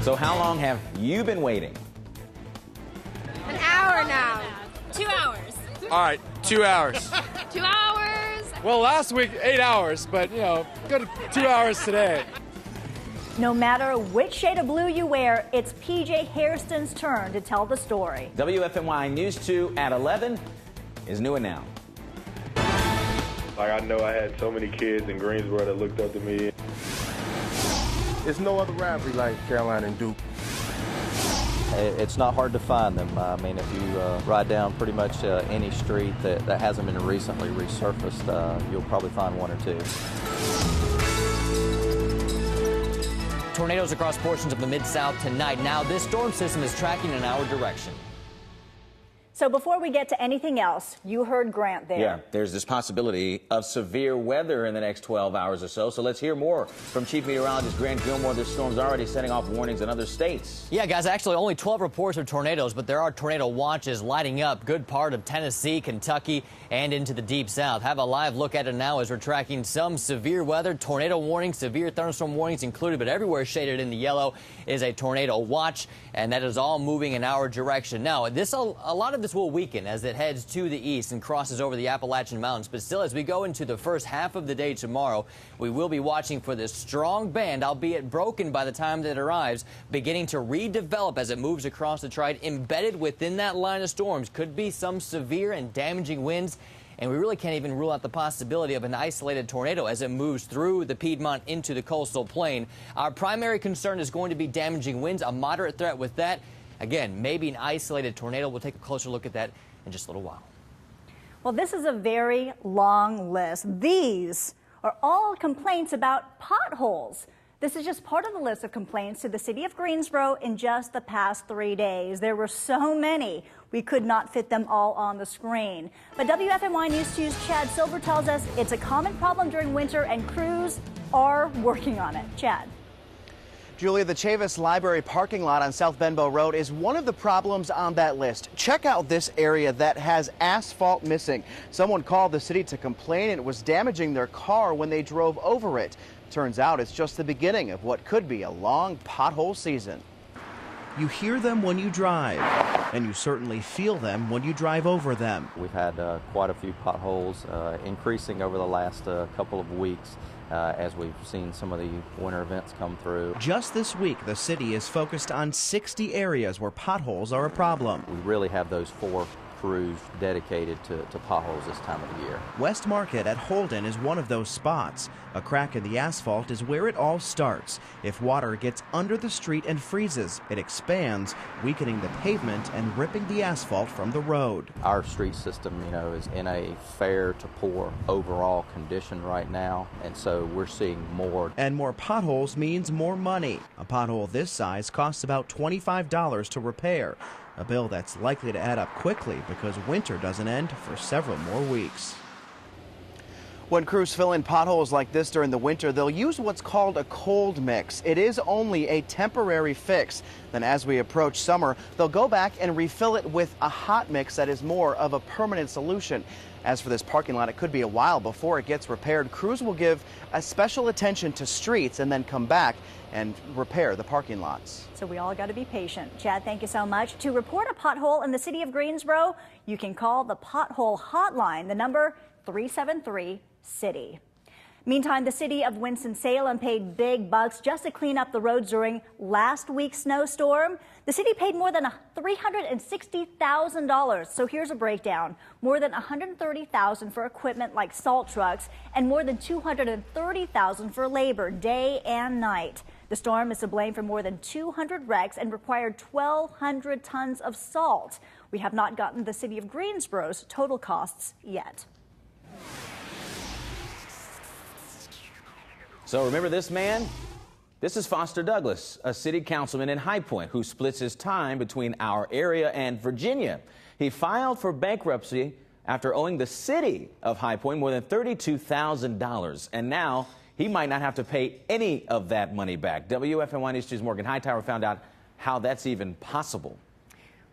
So how long have you been waiting? An hour now. 2 hours. All right, 2 hours. 2 hours. Well, last week, 8 hours, but, you know, good 2 hours today. No matter which shade of blue you wear, it's PJ Hairston's turn to tell the story. WFMY News 2 at 11 is new and now. Like, I know I had so many kids in Greensboro that looked up to me. There's no other rivalry like Carolina and Duke. It's not hard to find them. I mean, if you ride down pretty much any street that hasn't been recently resurfaced, you'll probably find one or two. Tornadoes across portions of the Mid-South tonight. Now, this storm system is tracking in our direction. So before we get to anything else, you heard Grant there. Yeah, there's this possibility of severe weather in the next 12 hours or so. So let's hear more from Chief Meteorologist Grant Gilmore. This storm's already setting off warnings in other states. Yeah, guys, actually only 12 reports of tornadoes, but there are tornado watches lighting up good part of Tennessee, Kentucky, and into the deep south. Have a live look at it now as we're tracking some severe weather. Tornado warnings, severe thunderstorm warnings included, but everywhere shaded in the yellow is a tornado watch, and that is all moving in our direction. Now, a lot of this will weaken as it heads to the east and crosses over the Appalachian Mountains. But still, as we go into the first half of the day tomorrow, we will be watching for this strong band, albeit broken by the time that it arrives, beginning to redevelop as it moves across the Triad. Embedded within that line of storms could be some severe and damaging winds. And we really can't even rule out the possibility of an isolated tornado as it moves through the Piedmont into the coastal plain. Our primary concern is going to be damaging winds, a moderate threat with that. Again, maybe an isolated tornado. We'll take a closer look at that in just a little while. Well, this is a very long list. These are all complaints about potholes. This is just part of the list of complaints to the city of Greensboro in just the past 3 days. There were so many, we could not fit them all on the screen. But WFMY News 2's Chad Silver tells us it's a common problem during winter and crews are working on it. Chad. Julia, the Chavis Library parking lot on South Benbow Road is one of the problems on that list. Check out this area that has asphalt missing. Someone called the city to complain it was damaging their car when they drove over it. Turns out it's just the beginning of what could be a long pothole season. You hear them when you drive, and you certainly feel them when you drive over them. We've had quite a few potholes increasing over the last couple of weeks as we've seen some of the winter events come through. Just this week, the city is focused on 60 areas where potholes are a problem. We really have those 4 crews dedicated to potholes this time of the year. West Market at Holden is one of those spots. A crack in the asphalt is where it all starts. If water gets under the street and freezes, it expands, weakening the pavement and ripping the asphalt from the road. Our street system, is in a fair to poor overall condition right now, and so we're seeing more. And more potholes means more money. A pothole this size costs about $25 to repair. A bill that's likely to add up quickly because winter doesn't end for several more weeks. When crews fill in potholes like this during the winter, they'll use what's called a cold mix. It is only a temporary fix. Then as we approach summer, they'll go back and refill it with a hot mix that is more of a permanent solution. As for this parking lot, it could be a while before it gets repaired. Crews will give a special attention to streets and then come back and repair the parking lots. So we all got to be patient. Chad, thank you so much. To report a pothole in the city of Greensboro, you can call the pothole hotline, the number 373-CITY. Meantime, the city of Winston-Salem paid big bucks just to clean up the roads during last week's snowstorm. The city paid more than $360,000. So here's a breakdown. More than $130,000 for equipment like salt trucks and more than $230,000 for labor day and night. The storm is to blame for more than 200 wrecks and required 1,200 tons of salt. We have not gotten the city of Greensboro's total costs yet. So remember this man? This is Foster Douglas, a city councilman in High Point who splits his time between our area and Virginia. He filed for bankruptcy after owing the city of High Point more than $32,000. And now he might not have to pay any of that money back. WFMY News 2's Morgan Hightower found out how that's even possible.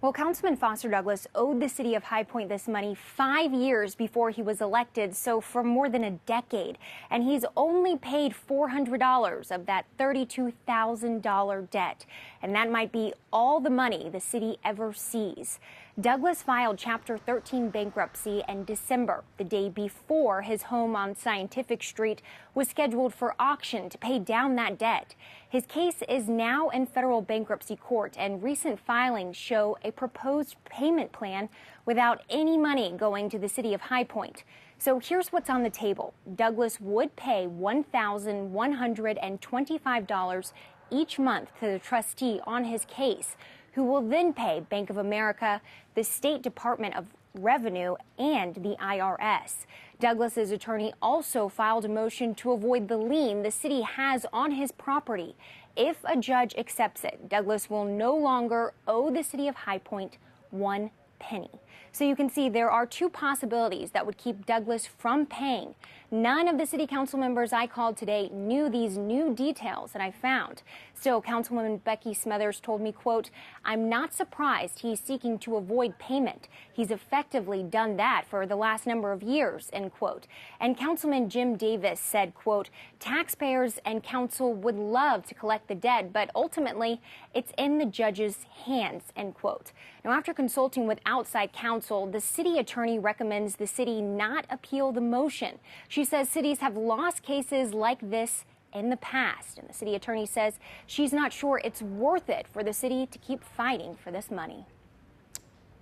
Well, Councilman Foster Douglas owed the city of High Point this money 5 years before he was elected, so for more than a decade. And he's only paid $400 of that $32,000 debt. And that might be all the money the city ever sees. Douglas filed Chapter 13 bankruptcy in December, the day before his home on Scientific Street was scheduled for auction to pay down that debt. His case is now in federal bankruptcy court, and recent filings show a proposed payment plan without any money going to the city of High Point. So here's what's on the table. Douglas would pay $1,125 each month to the trustee on his case, who will then pay Bank of America, the State Department of Revenue, and the IRS. Douglas's attorney also filed a motion to avoid the lien the city has on his property. If a judge accepts it, Douglas will no longer owe the city of High Point 1 penny. So you can see there are two possibilities that would keep Douglas from paying. None of the city council members I called today knew these new details that I found. Still, Councilwoman Becky Smothers told me, quote, "I'm not surprised he's seeking to avoid payment. He's effectively done that for the last number of years," end quote. And Councilman Jim Davis said, quote, "Taxpayers and council would love to collect the debt, but ultimately it's in the judge's hands," end quote. Now, after consulting with outside counsel, the city attorney recommends the city not appeal the motion. She says cities have lost cases like this in the past, and the city attorney says she's not sure it's worth it for the city to keep fighting for this money.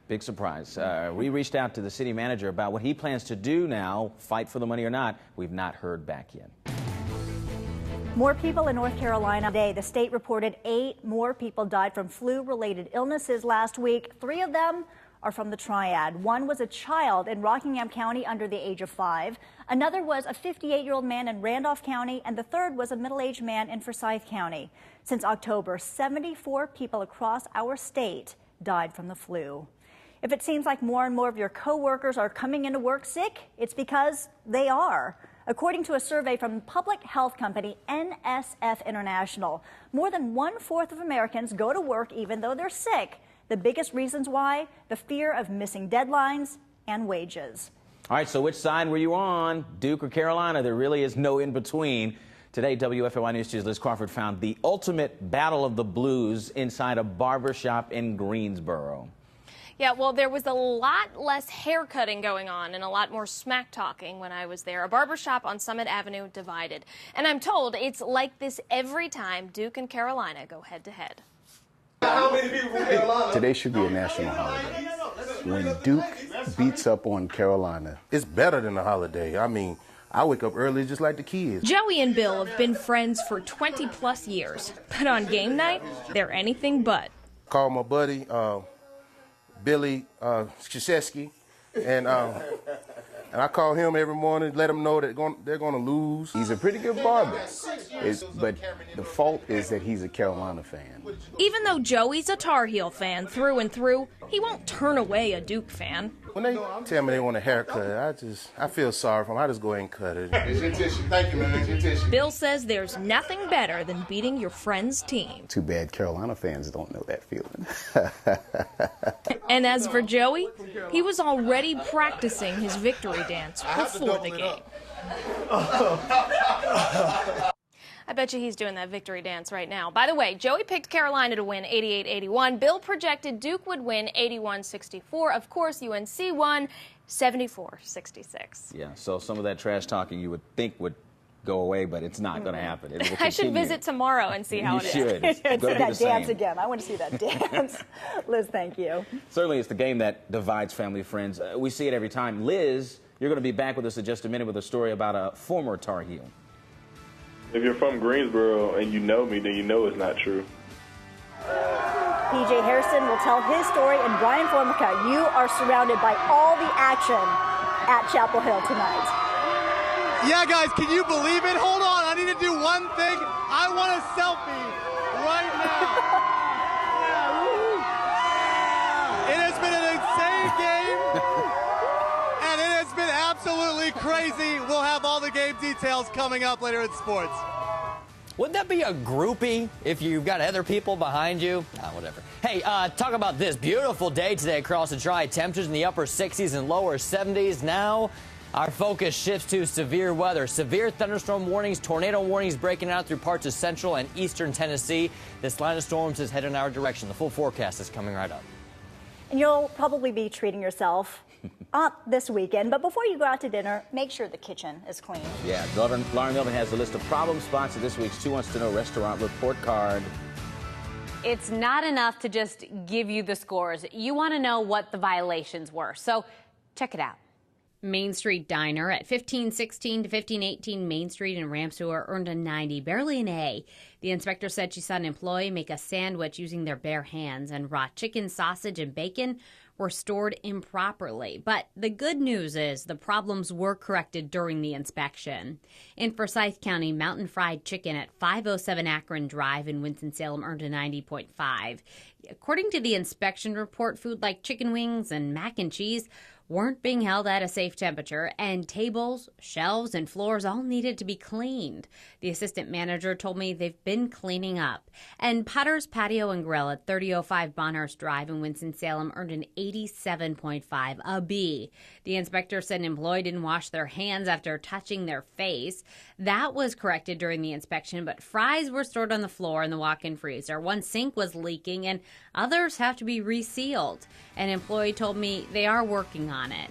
Big surprise. We reached out to the city manager about what he plans to do now, fight for the money or not. We've not heard back yet. More people in North Carolina today. The state reported 8 more people died from flu-related illnesses last week. 3 of them are from the triad. One was a child in Rockingham County under the age of 5. Another was a 58-year-old man in Randolph County, and the third was a middle-aged man in Forsyth County. Since October, 74 people across our state died from the flu. If it seems like more and more of your coworkers are coming into work sick, it's because they are. According to a survey from public health company NSF International, more than 1/4 of Americans go to work even though they're sick. The biggest reasons why: the fear of missing deadlines and wages. All right, so which side were you on, Duke or Carolina? There really is no in between. Today, WFMY News 2's Liz Crawford found the ultimate battle of the blues inside a barber shop in Greensboro. Yeah, well, there was a lot less haircutting going on and a lot more smack talking when I was there. A barbershop on Summit Avenue divided. And I'm told it's like this every time Duke and Carolina go head to head. How many people from Carolina? Today should be a national holiday. When Duke beats up on Carolina, it's better than a holiday. I mean, I wake up early just like the kids. Joey and Bill have been friends for 20+ years, but on game night, they're anything but. Call my buddy, Billy Krzyzewski, and I call him every morning, let him know that they're going to lose. He's a pretty good barber, but the fault is that he's a Carolina fan. Even though Joey's a Tar Heel fan through and through, he won't turn away a Duke fan. When they tell me they want a haircut, I feel sorry for them. I just go ahead and cut it. It's your tissue. Thank you, man. It's your tissue. Bill says there's nothing better than beating your friend's team. Too bad Carolina fans don't know that feeling. And as for Joey, he was already practicing his victory dance before the game. I bet you he's doing that victory dance right now. By the way, Joey picked Carolina to win 88-81. Bill projected Duke would win 81-64. Of course, UNC won 74-66. Yeah, so some of that trash talking you would think would go away, but it's not going to happen. It will I should continue. visit tomorrow and see how it is. You should. See that dance again. I want to see that dance. Liz, thank you. Certainly, it's the game that divides family friends. We see it every time. Liz, you're going to be back with us in just a minute with a story about a former Tar Heel. If you're from Greensboro and you know me, then you know it's not true. PJ Harrison will tell his story, and Brian Formica, you are surrounded by all the action at Chapel Hill tonight. Yeah, guys, can you believe it? Hold on, I need to do one thing. I want a selfie right now. It has been an insane game, and it has been absolutely crazy. We'll have all the game details coming up later in sports. Wouldn't that be a groupie if you've got other people behind you? Whatever. Hey, talk about this beautiful day today across the dry. Temperatures in the upper 60s and lower 70s. Now our focus shifts to severe weather. Severe thunderstorm warnings, tornado warnings breaking out through parts of central and eastern Tennessee. This line of storms is heading in our direction. The full forecast is coming right up. And you'll probably be treating yourself up this weekend, but before you go out to dinner, make sure the kitchen is clean. Yeah, Lauren Milman has a list of problem spots in this week's Who Wants to Know restaurant report card. It's not enough to just give you the scores. You want to know what the violations were. So check it out. Main Street Diner at 1516 to 1518 Main Street in Ramseur earned a 90, barely an A. The inspector said she saw an employee make a sandwich using their bare hands, and raw chicken, sausage, and bacon were stored improperly. But the good news is the problems were corrected during the inspection. In Forsyth County, Mountain Fried Chicken at 507 Akron Drive in Winston-Salem earned a 90.5. According to the inspection report, food like chicken wings and mac and cheese weren't being held at a safe temperature, and tables, shelves, and floors all needed to be cleaned. The assistant manager told me they've been cleaning up. And Potter's Patio and Grill at 3005 Bonhurst Drive in Winston-Salem earned an 87.5, a B. The inspector said an employee didn't wash their hands after touching their face. That was corrected during the inspection, but fries were stored on the floor in the walk-in freezer. One sink was leaking, and others have to be resealed. An employee told me they are working on it.